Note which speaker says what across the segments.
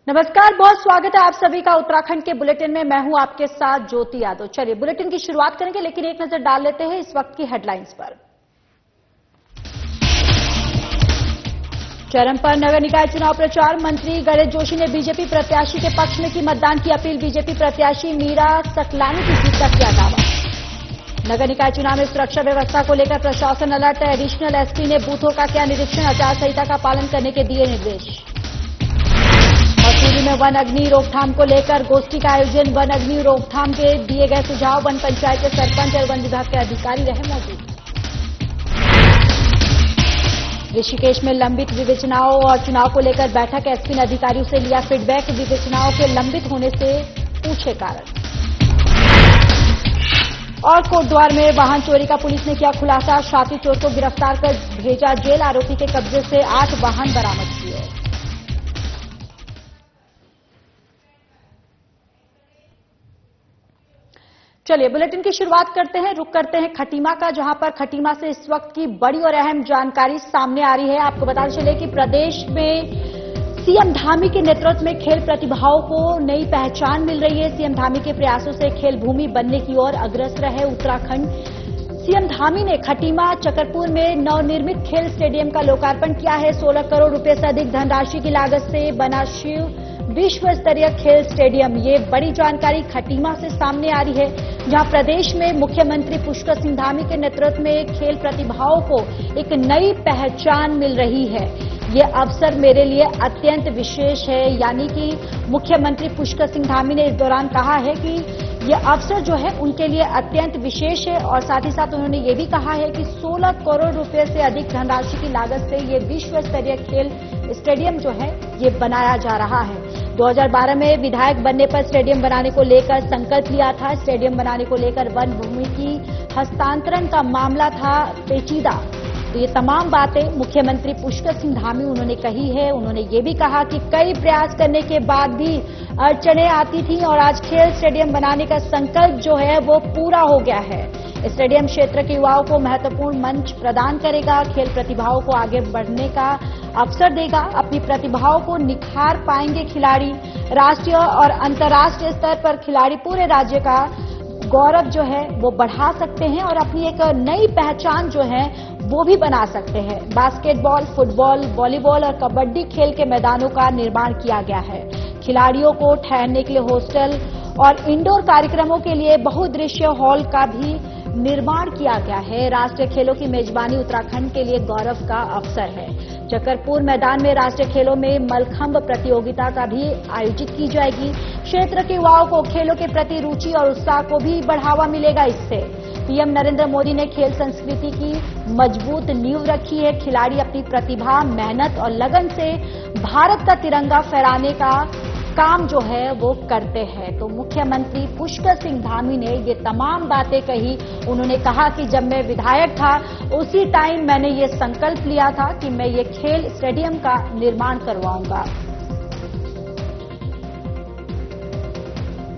Speaker 1: नमस्कार, बहुत स्वागत है आप सभी का उत्तराखंड के बुलेटिन में। मैं हूं आपके साथ ज्योति यादव। चलिए बुलेटिन की शुरुआत करेंगे, लेकिन एक नजर डाल लेते हैं इस वक्त की हेडलाइंस पर। चरम पर नगर निकाय चुनाव प्रचार। मंत्री गणेश जोशी ने बीजेपी प्रत्याशी के पक्ष में की मतदान की अपील। बीजेपी प्रत्याशी मीरा सकलानी की जीत का किया दावा। नगर निकाय चुनाव में सुरक्षा व्यवस्था को लेकर प्रशासन अलर्ट है। एडिशनल एसपी ने बूथों का किया निरीक्षण। आचार संहिता का पालन करने के दिए निर्देश। मसूरी में वन अग्नि रोकथाम को लेकर गोष्ठी का आयोजन। वन अग्नि रोकथाम के दिए गए सुझाव वन पंचायत के सरपंच और वन विभाग के अधिकारी रहे मौजूद। ऋषिकेश में लंबित विवेचनाओं और चुनाव को लेकर बैठक। एसपी ने अधिकारियों से लिया फीडबैक। विवेचनाओं के लंबित होने से पूछे कारण। और कोटद्वार में वाहन चोरी का पुलिस ने किया खुलासा। शातिर चोर को गिरफ्तार कर भेजा जेल। आरोपी के कब्जे से 8 वाहन बरामद किए। चलिए बुलेटिन की शुरुआत करते हैं। रुक करते हैं खटीमा का, जहां पर खटीमा से इस वक्त की बड़ी और अहम जानकारी सामने आ रही है। आपको बता चले कि प्रदेश में सीएम धामी के नेतृत्व में खेल प्रतिभाओं को नई पहचान मिल रही है। सीएम धामी के प्रयासों से खेल भूमि बनने की ओर अग्रसर है उत्तराखंड। सीएम धामी ने खटीमा चकरपुर में नवनिर्मित खेल स्टेडियम का लोकार्पण किया है। 16 करोड़ रुपए से अधिक धनराशि की लागत से बना विश्व स्तरीय खेल स्टेडियम। ये बड़ी जानकारी खटीमा से सामने आ रही है, जहां प्रदेश में मुख्यमंत्री पुष्कर सिंह धामी के नेतृत्व में खेल प्रतिभाओं को एक नई पहचान मिल रही है। ये अवसर मेरे लिए अत्यंत विशेष है, यानी कि मुख्यमंत्री पुष्कर सिंह धामी ने इस दौरान कहा है कि ये अवसर जो है उनके लिए अत्यंत विशेष है। और साथ ही साथ उन्होंने ये भी कहा है कि 16 करोड़ रुपए से अधिक धनराशि की लागत से ये विश्व स्तरीय खेल स्टेडियम जो है ये बनाया जा रहा है। 2012 में विधायक बनने पर स्टेडियम बनाने को लेकर संकल्प लिया था। स्टेडियम बनाने को लेकर वन भूमि की हस्तांतरण का मामला था पेचीदा। तो ये तमाम बातें मुख्यमंत्री पुष्कर सिंह धामी उन्होंने कही है। उन्होंने ये भी कहा कि कई प्रयास करने के बाद भी अड़चनें आती थी और आज खेल स्टेडियम बनाने का संकल्प जो है वो पूरा हो गया है। स्टेडियम क्षेत्र के युवाओं को महत्वपूर्ण मंच प्रदान करेगा। खेल प्रतिभाओं को आगे बढ़ने का अवसर देगा। अपनी प्रतिभाओं को निखार पाएंगे खिलाड़ी। राष्ट्रीय और अंतर्राष्ट्रीय स्तर पर खिलाड़ी पूरे राज्य का गौरव जो है वो बढ़ा सकते हैं और अपनी एक नई पहचान जो है वो भी बना सकते हैं। बास्केटबॉल, फुटबॉल, वॉलीबॉल और कबड्डी खेल के मैदानों का निर्माण किया गया है। खिलाड़ियों को ठहरने के लिए हॉस्टल और इंडोर कार्यक्रमों के लिए बहुउद्देश्यीय हॉल का भी निर्माण किया गया है। राष्ट्रीय खेलों की मेजबानी उत्तराखंड के लिए गौरव का अवसर है। चकरपुर मैदान में राष्ट्रीय खेलों में मलखंभ प्रतियोगिता का भी आयोजित की जाएगी। क्षेत्र के युवाओं को खेलों के प्रति रुचि और उत्साह को भी बढ़ावा मिलेगा इससे। पीएम नरेंद्र मोदी ने खेल संस्कृति की मजबूत नींव रखी है। खिलाड़ी अपनी प्रतिभा, मेहनत और लगन से भारत का तिरंगा फहराने का काम जो है वो करते हैं। तो मुख्यमंत्री पुष्कर सिंह धामी ने ये तमाम बातें कही। उन्होंने कहा कि जब मैं विधायक था उसी टाइम मैंने ये संकल्प लिया था कि मैं ये खेल स्टेडियम का निर्माण करवाऊंगा।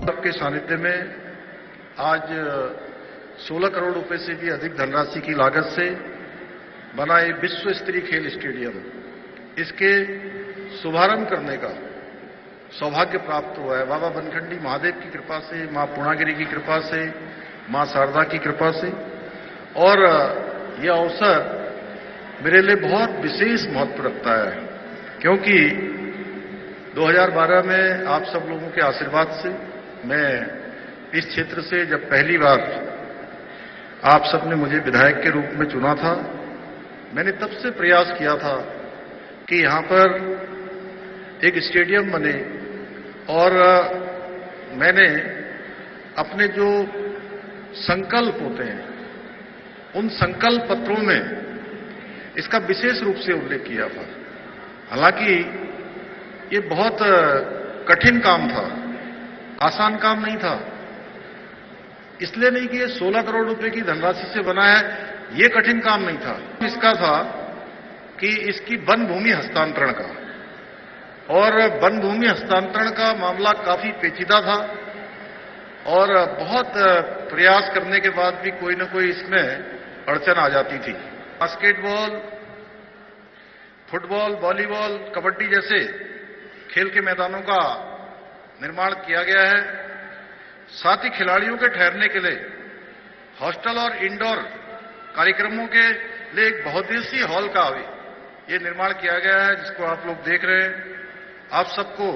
Speaker 2: सबके सानिध्य में आज 16 करोड़ रुपए से भी अधिक धनराशि की लागत से बना ये विश्व स्तरीय खेल स्टेडियम, इसके शुभारंभ करने का सौभाग्य प्राप्त हुआ है। बाबा बनखंडी महादेव की कृपा से, मां पूर्णागिरी की कृपा से, मां शारदा की कृपा से। और यह अवसर मेरे लिए बहुत विशेष महत्व रखता है, क्योंकि 2012 में आप सब लोगों के आशीर्वाद से मैं इस क्षेत्र से जब पहली बार आप सबने मुझे विधायक के रूप में चुना था, मैंने तब से प्रयास किया था कि यहां पर एक स्टेडियम बने। और मैंने अपने जो संकल्प होते हैं उन संकल्प पत्रों में इसका विशेष रूप से उल्लेख किया था। हालांकि ये बहुत कठिन काम था, आसान काम नहीं था। इसलिए नहीं कि ये 16 करोड़ रुपए की धनराशि से बना है, ये कठिन काम नहीं था। इसका था कि इसकी वन भूमि हस्तांतरण का, और वन भूमि हस्तांतरण का मामला काफी पेचीदा था और बहुत प्रयास करने के बाद भी कोई न कोई इसमें अड़चन आ जाती थी। बास्केटबॉल, फुटबॉल, वॉलीबॉल, कबड्डी जैसे खेल के मैदानों का निर्माण किया गया है। साथ ही खिलाड़ियों के ठहरने के लिए हॉस्टल और इंडोर कार्यक्रमों के लिए एक बहुउद्देशीय हॉल का ये निर्माण किया गया है, जिसको आप लोग देख रहे हैं। आप सबको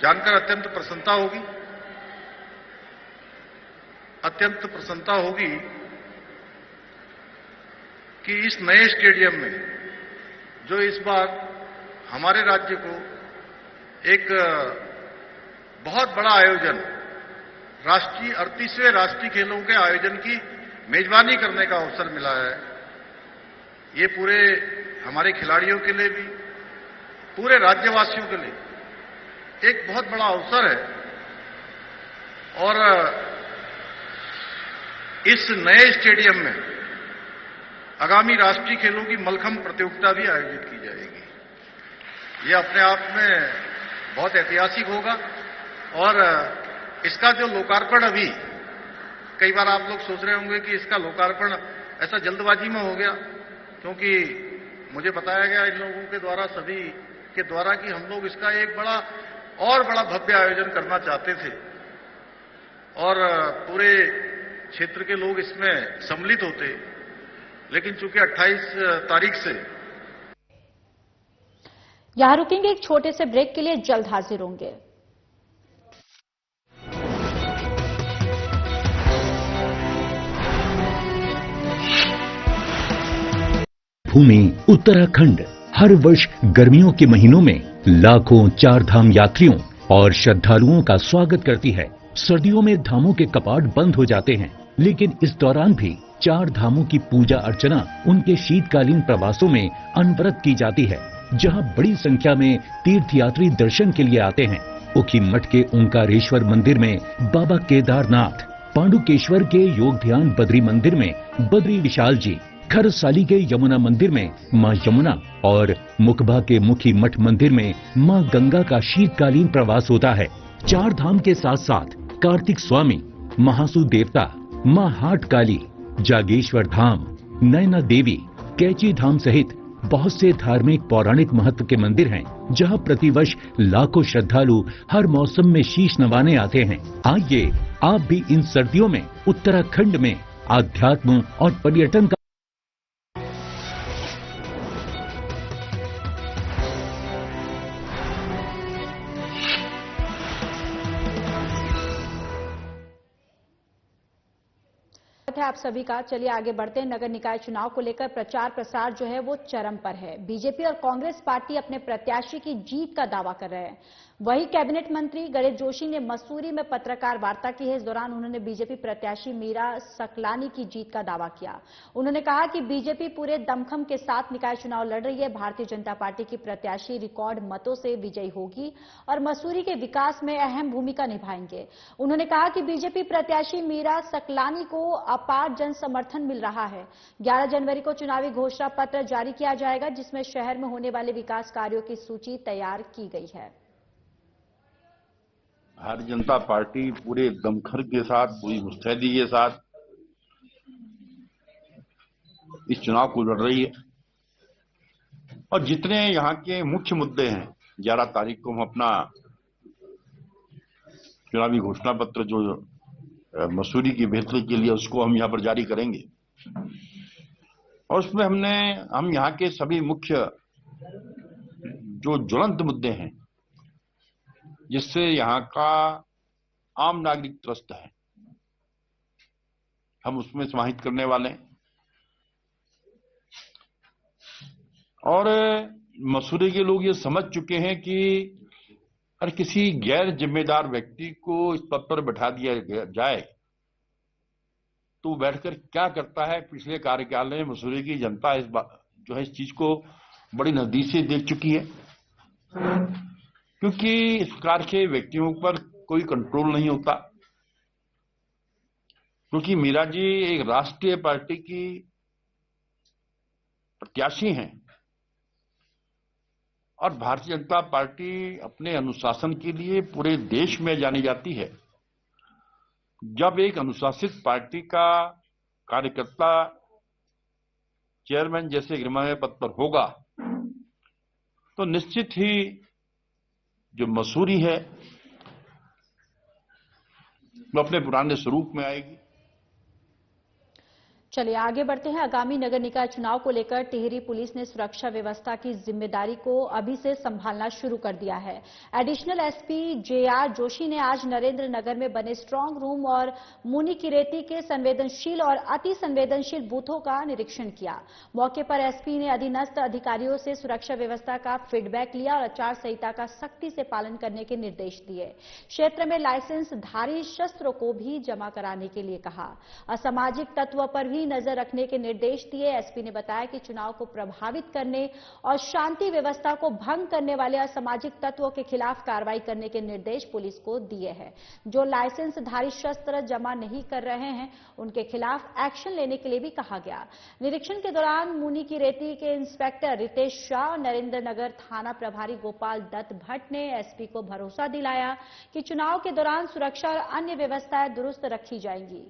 Speaker 2: जानकर अत्यंत प्रसन्नता होगी कि इस नए स्टेडियम में जो इस बार हमारे राज्य को एक बहुत बड़ा आयोजन 38वें राष्ट्रीय खेलों के आयोजन की मेजबानी करने का अवसर मिला है। ये पूरे हमारे खिलाड़ियों के लिए भी, पूरे राज्यवासियों के लिए एक बहुत बड़ा अवसर है। और इस नए स्टेडियम में आगामी राष्ट्रीय खेलों की मलखंभ प्रतियोगिता भी आयोजित की जाएगी। ये अपने आप में बहुत ऐतिहासिक होगा। और इसका जो लोकार्पण, अभी कई बार आप लोग सोच रहे होंगे कि इसका लोकार्पण ऐसा जल्दबाजी में हो गया, क्योंकि मुझे बताया गया इन लोगों के द्वारा, सभी के द्वारा, कि हम लोग इसका एक बड़ा भव्य आयोजन करना चाहते थे और पूरे क्षेत्र के लोग इसमें सम्मिलित होते। लेकिन चूंकि 28 तारीख से
Speaker 1: यहां रुकेंगे, एक छोटे से ब्रेक के लिए, जल्द हाजिर होंगे।
Speaker 3: भूमि उत्तराखंड हर वर्ष गर्मियों के महीनों में लाखों चार धाम यात्रियों और श्रद्धालुओं का स्वागत करती है। सर्दियों में धामों के कपाट बंद हो जाते हैं, लेकिन इस दौरान भी चार धामों की पूजा अर्चना उनके शीतकालीन प्रवासों में अनवरत की जाती है, जहां बड़ी संख्या में तीर्थयात्री दर्शन के लिए आते हैं। ऊखीमठ के ओंकारेश्वर मंदिर में बाबा केदारनाथ, पांडुकेश्वर के योग ध्यान बद्री मंदिर में बद्री विशाल जी, खरसाली के यमुना मंदिर में मां यमुना और मुखबा के मुखी मठ मंदिर में मां गंगा का शीतकालीन प्रवास होता है। चार धाम के साथ साथ कार्तिक स्वामी, महासु देवता, मां हाट काली, जागेश्वर धाम, नैना देवी, कैची धाम सहित बहुत से धार्मिक पौराणिक महत्व के मंदिर हैं, जहां प्रतिवर्ष लाखों श्रद्धालु हर मौसम में शीश नवाने आते हैं। आइए आप भी इन सर्दियों में उत्तराखंड में आध्यात्म और पर्यटन का
Speaker 1: है आप सभी का। चलिए आगे बढ़ते हैं। नगर निकाय चुनाव को लेकर प्रचार प्रसार जो है वो चरम पर है। बीजेपी और कांग्रेस पार्टी अपने प्रत्याशी की जीत का दावा कर रहे हैं। वहीं कैबिनेट मंत्री गणेश जोशी ने मसूरी में पत्रकार वार्ता की है। इस दौरान उन्होंने बीजेपी प्रत्याशी मीरा सकलानी की जीत का दावा किया। उन्होंने कहा कि बीजेपी पूरे दमखम के साथ निकाय चुनाव लड़ रही है। भारतीय जनता पार्टी की प्रत्याशी रिकॉर्ड मतों से विजयी होगी और मसूरी के विकास में अहम भूमिका निभाएंगे। उन्होंने कहा कि बीजेपी प्रत्याशी मीरा सकलानी को अपार जन समर्थन मिल रहा है। 11 जनवरी को चुनावी घोषणा पत्र जारी किया जाएगा, जिसमें शहर में होने वाले विकास कार्यों की सूची तैयार की गई है।
Speaker 4: भारतीय जनता पार्टी पूरे दमखम के साथ, पूरी मुस्तैदी के साथ इस चुनाव को लड़ रही है और जितने यहाँ के मुख्य मुद्दे हैं, 11 तारीख को हम अपना चुनावी घोषणा पत्र जो मसूरी की बेहतरी के लिए उसको हम यहाँ पर जारी करेंगे और उसमें हम यहाँ के सभी मुख्य जो ज्वलंत मुद्दे हैं जिससे यहाँ का आम नागरिक त्रस्त है, हम उसमें समाहित करने वाले हैं। और मसूरी के लोग ये समझ चुके हैं कि अगर किसी गैर जिम्मेदार व्यक्ति को इस पद पर बैठा दिया जाए तो वो बैठकर क्या करता है। पिछले कार्यकाल में मसूरी की जनता इस चीज को बड़ी नजदीक से देख चुकी है, क्योंकि इस प्रकार के व्यक्तियों पर कोई कंट्रोल नहीं होता। क्योंकि मीरा जी एक राष्ट्रीय पार्टी की प्रत्याशी हैं और भारतीय जनता पार्टी अपने अनुशासन के लिए पूरे देश में जानी जाती है। जब एक अनुशासित पार्टी का कार्यकर्ता चेयरमैन जैसे गृहमंत्री पद पर होगा तो निश्चित ही जो मसूरी है वो अपने पुराने स्वरूप में आएगी।
Speaker 1: चलिए आगे बढ़ते हैं। आगामी नगर निकाय चुनाव को लेकर टिहरी पुलिस ने सुरक्षा व्यवस्था की जिम्मेदारी को अभी से संभालना शुरू कर दिया है। एडिशनल एसपी जेआर जोशी ने आज नरेंद्र नगर में बने स्ट्रांग रूम और मुनिकीरेती के संवेदनशील और अति संवेदनशील बूथों का निरीक्षण किया। मौके पर एसपी ने अधीनस्थ अधिकारियों से सुरक्षा व्यवस्था का फीडबैक लिया और आचार संहिता का सख्ती से पालन करने के निर्देश दिए। क्षेत्र में लाइसेंसधारी शस्त्रों को भी जमा कराने के लिए कहा। असामाजिक तत्वों पर भी नजर रखने के निर्देश दिए। एसपी ने बताया कि चुनाव को प्रभावित करने और शांति व्यवस्था को भंग करने वाले असामाजिक तत्वों के खिलाफ कार्रवाई करने के निर्देश पुलिस को दिए हैं। जो लाइसेंसधारी शस्त्र जमा नहीं कर रहे हैं उनके खिलाफ एक्शन लेने के लिए भी कहा गया। निरीक्षण के दौरान मुनिकीरेती के इंस्पेक्टर रितेश शाह और नरेंद्र नगर थाना प्रभारी गोपाल दत्त भट्ट ने एसपी को भरोसा दिलाया कि चुनाव के दौरान सुरक्षा और अन्य व्यवस्थाएं दुरुस्त रखी जाएंगी।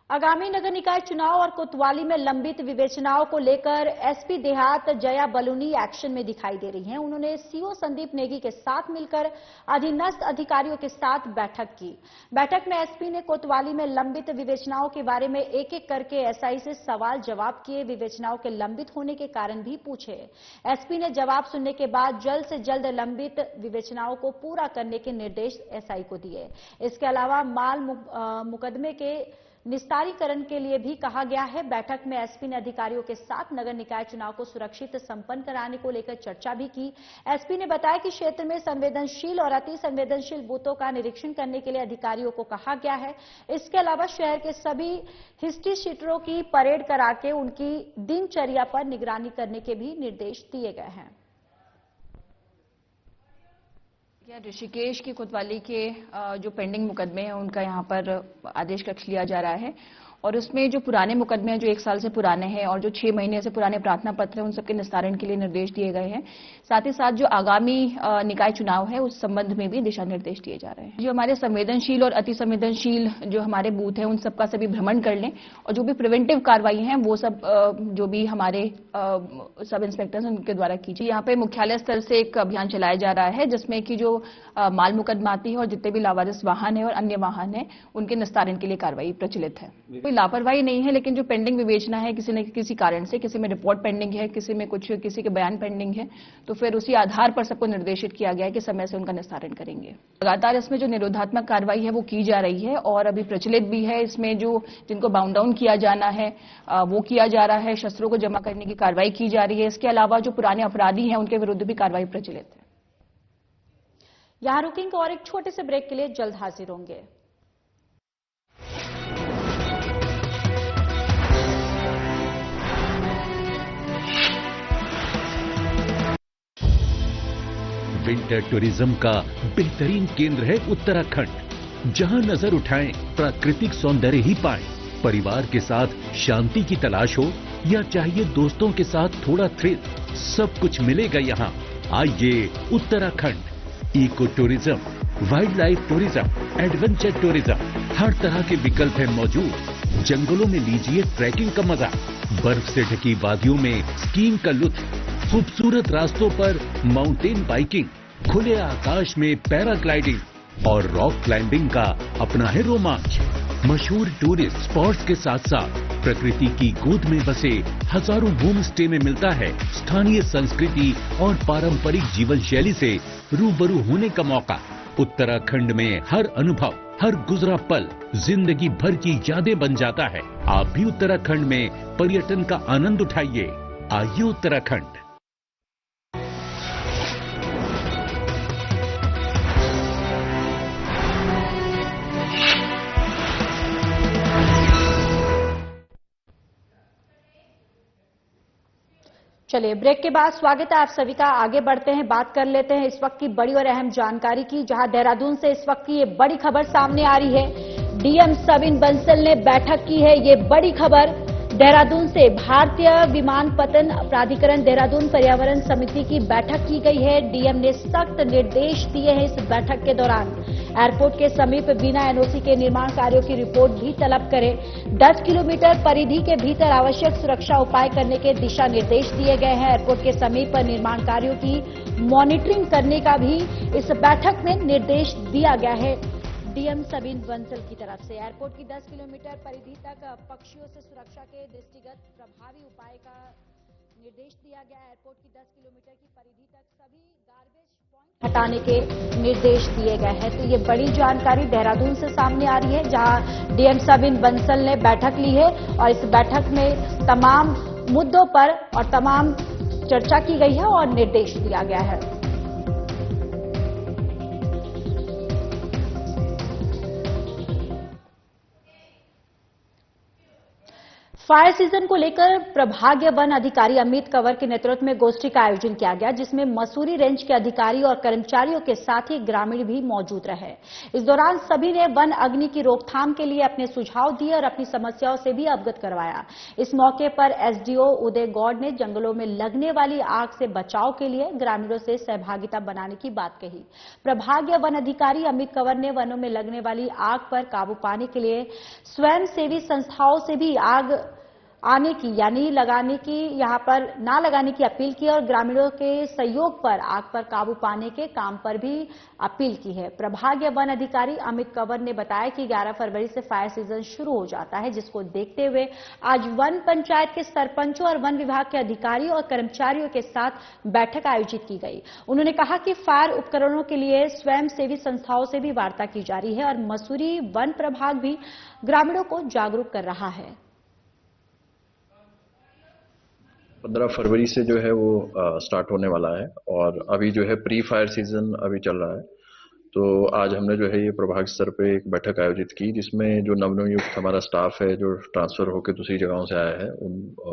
Speaker 1: आगामी नगर निकाय चुनाव और कोतवाली में लंबित विवेचनाओं को लेकर एसपी देहात जया बलूनी एक्शन में दिखाई दे रही हैं। उन्होंने सीओ संदीप नेगी के साथ मिलकर अधीनस्थ अधिकारियों के साथ बैठक की। बैठक में एसपी ने कोतवाली में लंबित विवेचनाओं के बारे में एक एक करके एसआई से सवाल जवाब किए। विवेचनाओं के लंबित होने के कारण भी पूछे। एसपी ने जवाब सुनने के बाद जल्द से जल्द लंबित विवेचनाओं को पूरा करने के निर्देश एसआई को दिए। इसके अलावा माल मुकदमे के निस्तारीकरण के लिए भी कहा गया है। बैठक में एसपी ने अधिकारियों के साथ नगर निकाय चुनाव को सुरक्षित संपन्न कराने को लेकर चर्चा भी की। एसपी ने बताया कि क्षेत्र में संवेदनशील और अति संवेदनशील बूथों का निरीक्षण करने के लिए अधिकारियों को कहा गया है। इसके अलावा शहर के सभी हिस्ट्री शीटरों की परेड करा के उनकी दिनचर्या पर निगरानी करने के भी निर्देश दिए गए हैं।
Speaker 5: ऋषिकेश की कोतवाली के जो पेंडिंग मुकदमे हैं उनका यहां पर आदेश कक्ष लिया जा रहा है और उसमें जो पुराने मुकदमे हैं जो 1 साल से पुराने हैं और जो 6 महीने से पुराने प्रार्थना पत्र हैं उन सबके निस्तारण के लिए निर्देश दिए गए हैं। साथ ही साथ जो आगामी निकाय चुनाव है उस संबंध में भी दिशा निर्देश दिए जा रहे हैं। जो हमारे संवेदनशील और अति संवेदनशील जो हमारे बूथ हैं उन सबका सभी भ्रमण कर लें और जो भी प्रिवेंटिव कार्रवाई हैं वो सब जो भी हमारे सब इंस्पेक्टर्स उनके द्वारा कीजिए। यहाँ पे मुख्यालय स्तर से एक अभियान चलाया जा रहा है जिसमें कि जो माल मुकदमाती है और जितने भी लावारिस वाहन है और अन्य वाहन है उनके निस्तारण के लिए कार्रवाई प्रचलित है। कोई लापरवाही नहीं है, लेकिन जो पेंडिंग विवेचना है किसी न किसी कारण से, किसी में रिपोर्ट पेंडिंग है, किसी में कुछ किसी के बयान पेंडिंग है, तो फिर उसी आधार पर सबको निर्देशित किया गया है कि समय से उनका निस्तारण करेंगे। लगातार इसमें जो निरोधात्मक कार्रवाई है वो की जा रही है और अभी प्रचलित भी है। इसमें जो जिनको बाउंड डाउन किया जाना है वो किया जा रहा है, शस्त्रों को जमा करने की कार्रवाई की जा रही है। इसके अलावा जो पुराने अपराधी हैं उनके विरुद्ध भी कार्रवाई प्रचलित है।
Speaker 1: यहां रुकेंगे और एक छोटे से ब्रेक के लिए जल्द हाजिर होंगे।
Speaker 3: विंटर टूरिज्म का बेहतरीन केंद्र है उत्तराखंड। जहां नजर उठाएं प्राकृतिक सौंदर्य ही पाएं। परिवार के साथ शांति की तलाश हो या चाहिए दोस्तों के साथ थोड़ा थ्रिल, सब कुछ मिलेगा यहाँ। आइए Uttarakhand. Eco tourism, wild life tourism, adventure tourism, हर तरह के विकल्प हैं मौजूद। जंगलों में लीजिए ट्रैकिंग का मजा, बर्फ से ढकी वादियों में स्कीइंग का लुत्फ, खूबसूरत रास्तों पर माउंटेन बाइकिंग, खुले आकाश में पैराग्लाइडिंग और रॉक क्लाइंबिंग का अपना है रोमांच। मशहूर टूरिस्ट स्पॉट्स के साथ साथ प्रकृति की गोद में बसे हजारों होम स्टे में मिलता है स्थानीय संस्कृति और पारंपरिक जीवन शैली से रूबरू होने का मौका। उत्तराखंड में हर अनुभव, हर गुजरा पल जिंदगी भर की यादें बन जाता है। आप भी उत्तराखंड में पर्यटन का आनंद उठाइए। आइए उत्तराखंड।
Speaker 1: चलिए ब्रेक के बाद स्वागत है आप सभी का। आगे बढ़ते हैं, बात कर लेते हैं इस वक्त की बड़ी और अहम जानकारी की, जहां देहरादून से इस वक्त की ये बड़ी खबर सामने आ रही है। डीएम सविन बंसल ने बैठक की है, ये बड़ी खबर देहरादून से। भारतीय विमानपत्तन प्राधिकरण देहरादून पर्यावरण समिति की बैठक की गई है। डीएम ने सख्त निर्देश दिए हैं इस बैठक के दौरान। एयरपोर्ट के समीप बिना एनओसी के निर्माण कार्यों की रिपोर्ट भी तलब करे। 10 किलोमीटर परिधि के भीतर आवश्यक सुरक्षा उपाय करने के दिशा निर्देश दिए गए हैं। एयरपोर्ट के समीप निर्माण कार्यों की मॉनिटरिंग करने का भी इस बैठक में निर्देश दिया गया है। डीएम सबीन बंसल की तरफ से एयरपोर्ट की 10 किलोमीटर परिधि तक पक्षियों से सुरक्षा के दृष्टिगत प्रभावी उपाय का निर्देश दिया गया। एयरपोर्ट की 10 किलोमीटर की परिधि तक सभी गार्बेज पॉइंट हटाने के निर्देश दिए गए हैं। तो ये बड़ी जानकारी देहरादून से सामने आ रही है, जहां डीएम सबीन बंसल ने बैठक ली है और इस बैठक में तमाम मुद्दों पर और तमाम चर्चा की गई है और निर्देश दिया गया है। फायर सीजन को लेकर प्रभागीय वन अधिकारी अमित कंवर के नेतृत्व में गोष्ठी का आयोजन किया गया, जिसमें मसूरी रेंज के अधिकारी और कर्मचारियों के साथ ही ग्रामीण भी मौजूद रहे। इस दौरान सभी ने वन अग्नि की रोकथाम के लिए अपने सुझाव दिए और अपनी समस्याओं से भी अवगत करवाया। इस मौके पर एसडीओ उदय गौड़ ने जंगलों में लगने वाली आग से बचाव के लिए ग्रामीणों से सहभागिता बनाने की बात कही। प्रभागीय वन अधिकारी अमित कंवर ने वनों में लगने वाली आग पर काबू पाने के लिए स्वयंसेवी संस्थाओं से भी आग आने की यानी लगाने की यहां पर ना लगाने की अपील की और ग्रामीणों के सहयोग पर आग पर काबू पाने के काम पर भी अपील की है। प्रभागीय वन अधिकारी अमित कंवर ने बताया कि 11 फरवरी से फायर सीजन शुरू हो जाता है, जिसको देखते हुए आज वन पंचायत के सरपंचों और वन विभाग के अधिकारियों और कर्मचारियों के साथ बैठक आयोजित की गई। उन्होंने कहा कि फायर उपकरणों के लिए स्वयंसेवी संस्थाओं से भी वार्ता की जा रही है और मसूरी वन प्रभाग भी ग्रामीणों को जागरूक कर रहा है।
Speaker 6: 15 फरवरी से जो है वो स्टार्ट होने वाला है और अभी जो है प्री फायर सीजन अभी चल रहा है। तो आज हमने जो है ये प्रभाग स्तर पे एक बैठक आयोजित की, जिसमें जो नवनियुक्त हमारा स्टाफ है जो ट्रांसफर होकर दूसरी जगहों से आया है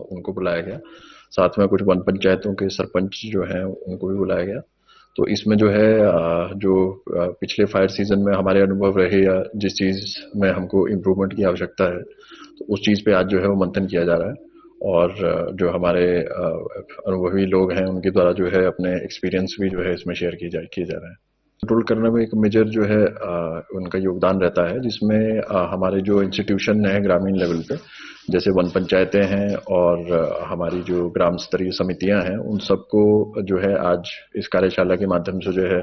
Speaker 6: उनको बुलाया गया। साथ में कुछ वन पंचायतों के सरपंच जो हैं उनको भी बुलाया गया। तो इसमें जो है जो पिछले फायर सीजन में हमारे अनुभव रहे या जिस चीज़ में हमको इम्प्रूवमेंट की आवश्यकता है, तो उस चीज़ पे आज जो है वो मंथन किया जा रहा है और जो हमारे अनुभवी लोग हैं उनके द्वारा जो है अपने एक्सपीरियंस भी जो है इसमें शेयर किए जा रहे हैं। कंट्रोल करने में एक मेजर जो है उनका योगदान रहता है, जिसमें हमारे जो इंस्टीट्यूशन है ग्रामीण लेवल पे, जैसे वन पंचायतें हैं और हमारी जो ग्राम स्तरीय समितियां हैं, उन सबको जो है आज इस कार्यशाला के माध्यम से जो है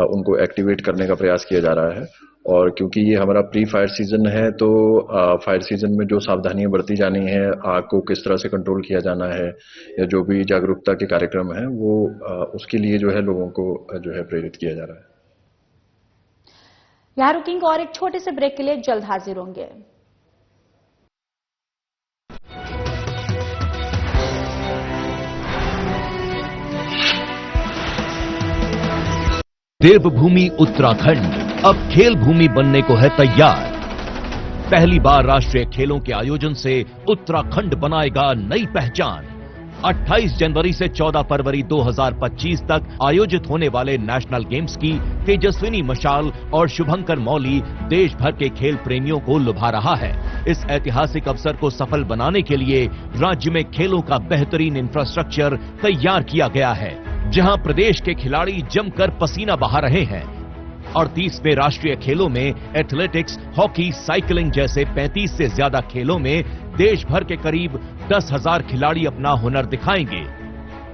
Speaker 6: उनको एक्टिवेट करने का प्रयास किया जा रहा है। और क्योंकि ये हमारा प्री फायर सीजन है, तो फायर सीजन में जो सावधानियां बरती जानी है, आग को किस तरह से कंट्रोल किया जाना है या जो भी जागरूकता के कार्यक्रम हैं वो उसके लिए जो है लोगों को जो है प्रेरित किया जा रहा है।
Speaker 1: यहां रुकेंगे और एक छोटे से ब्रेक के लिए जल्द हाजिर होंगे।
Speaker 3: देवभूमि उत्तराखंड अब खेल भूमि बनने को है तैयार। पहली बार राष्ट्रीय खेलों के आयोजन से उत्तराखंड बनाएगा नई पहचान। 28 जनवरी से 14 फरवरी 2025 तक आयोजित होने वाले नेशनल गेम्स की तेजस्विनी मशाल और शुभंकर मौली देश भर के खेल प्रेमियों को लुभा रहा है। इस ऐतिहासिक अवसर को सफल बनाने के लिए राज्य में खेलों का बेहतरीन इंफ्रास्ट्रक्चर तैयार किया गया है, जहां प्रदेश के खिलाड़ी जमकर पसीना बहा रहे हैं। 38वें राष्ट्रीय खेलों में एथलेटिक्स, हॉकी, साइकिलिंग जैसे 35 से ज्यादा खेलों में देश भर के करीब 10,000 खिलाड़ी अपना हुनर दिखाएंगे।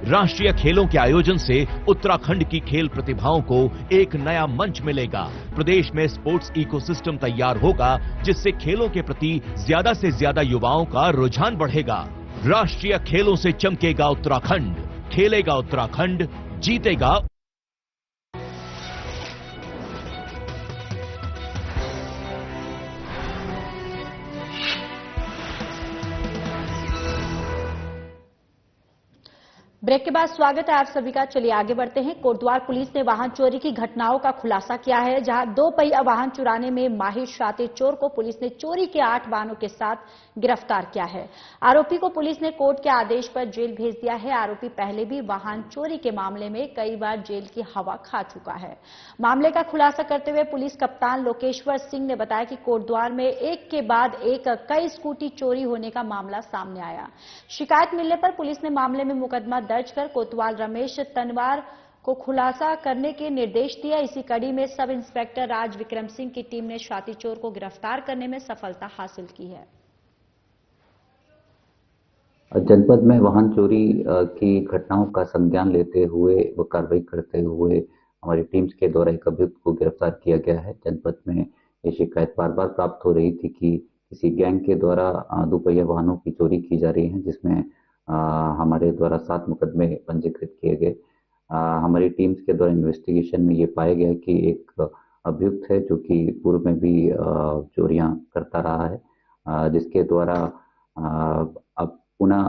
Speaker 3: राष्ट्रीय खेलों के आयोजन से उत्तराखंड की खेल प्रतिभाओं को एक नया मंच मिलेगा। प्रदेश में स्पोर्ट्स इकोसिस्टम तैयार होगा, जिससे खेलों के प्रति ज्यादा से ज्यादा युवाओं का रुझान बढ़ेगा। राष्ट्रीय खेलों से चमकेगा उत्तराखंड, खेलेगा उत्तराखंड, जीतेगा।
Speaker 1: ब्रेक के बाद स्वागत है आप सभी का। चलिए आगे बढ़ते हैं। कोटद्वार पुलिस ने वाहन चोरी की घटनाओं का खुलासा किया है, जहां 2 पहिया वाहन चुराने में माहिर शातिर चोर को पुलिस ने चोरी के 8 वाहनों के साथ गिरफ्तार किया है। आरोपी को पुलिस ने कोर्ट के आदेश पर जेल भेज दिया है। आरोपी पहले भी वाहन चोरी के मामले में कई बार जेल की हवा खा चुका है। मामले का खुलासा करते हुए पुलिस कप्तान लोकेश्वर सिंह ने बताया कि कोटद्वार में एक के बाद एक कई स्कूटी चोरी होने का मामला सामने आया। शिकायत मिलने पर पुलिस ने मामले में मुकदमा दर्ज कर कोतवाल रमेश तनवार को खुलासा करने के निर्देश दिए। इसी कड़ी में सब इंस्पेक्टर राज विक्रम सिंह की टीम ने शाती चोर को गिरफ्तार करने में सफलता हासिल की है।
Speaker 7: जनपद में वाहन चोरी की घटनाओं का संज्ञान लेते हुए व कार्रवाई करते हुए हमारी टीम्स के द्वारा एक अभियुक्त को गिरफ्तार किया गया है। जनपद में ये शिकायत बार बार प्राप्त हो रही थी कि किसी गैंग के द्वारा दोपहिया वाहनों की चोरी की जा रही है, जिसमें हमारे द्वारा 7 मुकदमे पंजीकृत किए गए। हमारी टीम्स के द्वारा इन्वेस्टिगेशन में ये पाया गया कि एक अभियुक्त है जो कि पूर्व में भी चोरियां करता रहा है, जिसके द्वारा अब पुनः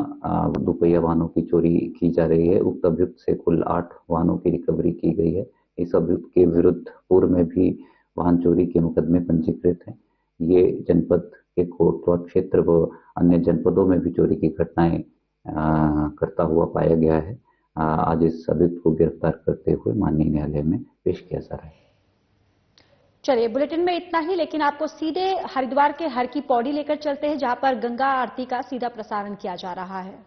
Speaker 7: दोपहिया वाहनों की चोरी की जा रही है। उक्त अभियुक्त से कुल 8 वाहनों की रिकवरी की गई है। इस अभियुक्त के विरुद्ध पूर्व में भी वाहन चोरी के मुकदमे पंजीकृत हैं। ये जनपद के कोटवा क्षेत्र व अन्य जनपदों में भी चोरी की घटनाएं करता हुआ पाया गया है। आज इस अभियुक्त को गिरफ्तार करते हुए माननीय न्यायालय में पेश किया जा रहा है।
Speaker 1: चलिए, बुलेटिन में इतना ही, लेकिन आपको सीधे हरिद्वार के हर की पौड़ी लेकर चलते हैं, जहां पर गंगा आरती का सीधा प्रसारण किया जा रहा है।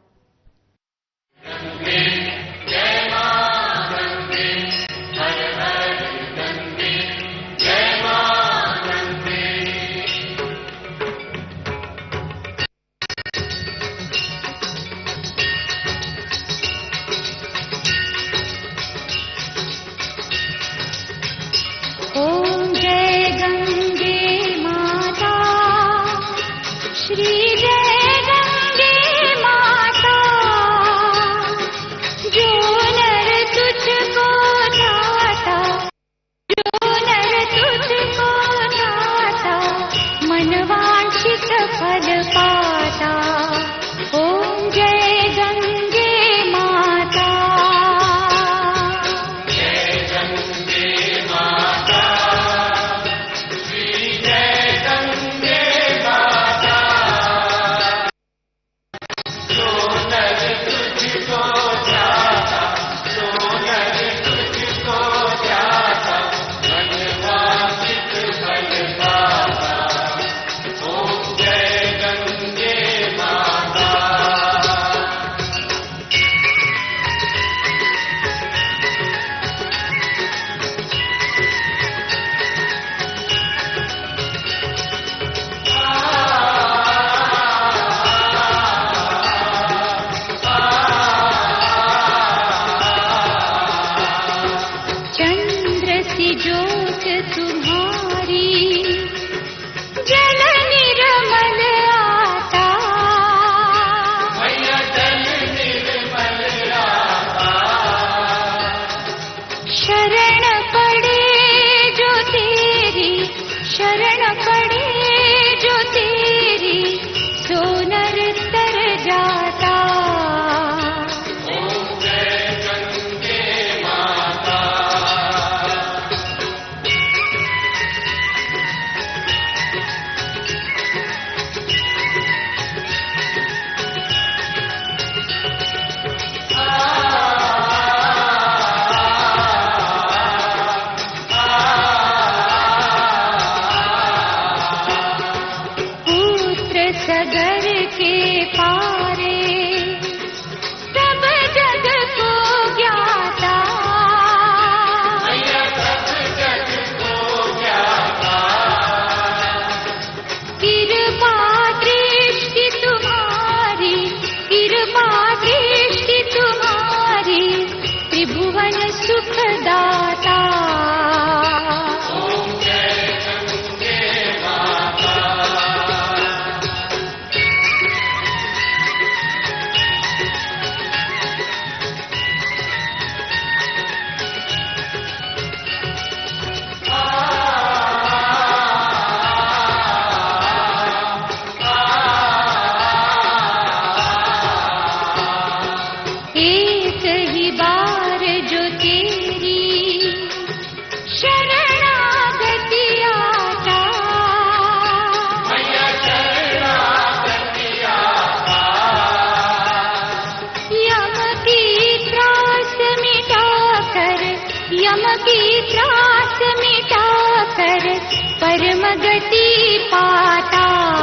Speaker 8: परम गति पाता।